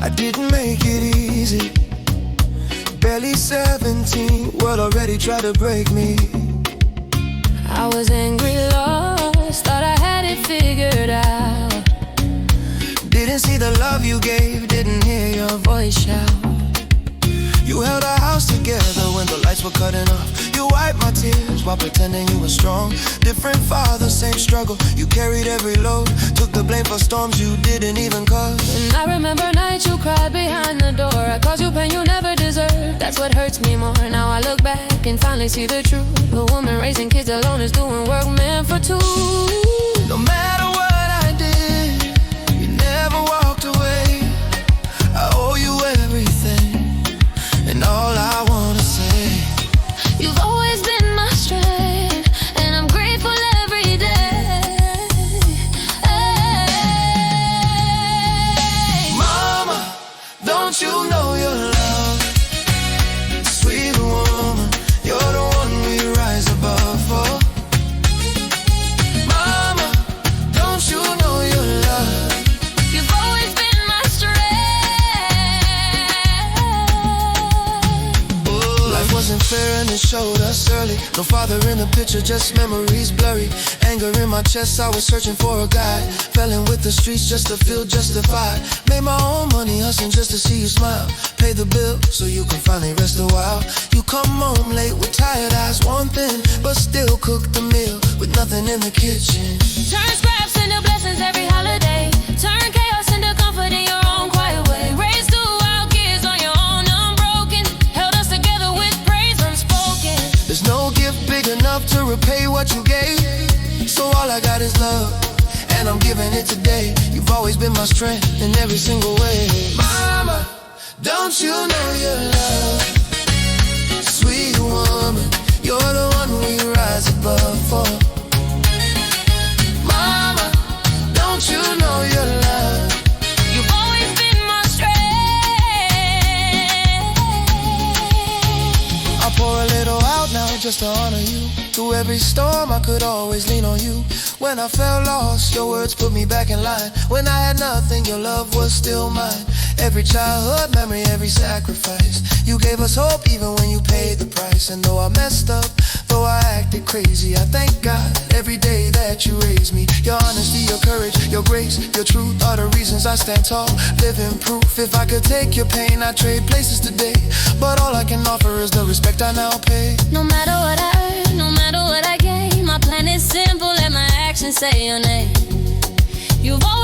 I didn't make it easy. Barely 17, world already tried to break me. I was angry, lost, thought I had it figured out. Didn't see the love you gave, didn't hear your voice shout. You held our house together when the lights were cutting off. You wiped my tears while pretending you were strong. Different father, same struggle. You carried every load, took the blame for storms you didn't even cause. And I remember nights you cried behind the door. I caused you pain you never deserved. That's what hurts me more. Now I look back and finally see the truth. A woman raising kids alone is doing work meant for two. No matter what I did, you never walked away. I owe you everything, and all I wanna say, You've always been my strength, and I'm grateful every day. Hey. Mama, don't you know your love? Sweet woman, you're the one we rise above for. Mama, don't you know your love? You've always been my strength. Life wasn't fair and it showed us early. No father in the picture, just memories blurry. Anger in my chest, I was searching for a guide. Fell in with the streets just to feel justified. Made my own money hustling just to see you smile. Pay the bill so you can finally rest a while. You come home late with tired eyes, one thing, but still cook the meal with nothing in the kitchen. Turn scraps into blessings every holiday. Turn chaos into comfort in your own quiet way. Raised two wild kids on your own, unbroken. Held us together with praise unspoken. There's no gift big enough to repay what you gave. So all I got is love, and I'm giving it today. You've always been my strength in every single way. Mama, don't you know your love? Sweet woman, you're the one we rise above for. Mama, don't you know your love? You've always been my strength. I pour a little out now just to honor you. Through every storm I could always lean on you. When I felt lost, your words put me back in line. When I had nothing, your love was still mine. Every childhood memory, every sacrifice. You gave us hope even when you paid the price. And though I messed up, though I acted crazy, I thank God every day that you raised me. Your honesty, your courage, your grace, your truth are the reasons I stand tall. Living proof, if I could take your pain, I'd trade places today. But all I can offer is the respect I now pay. No matter what I earn, no matter what I gain, my plan is simple, let my actions say your name. You've always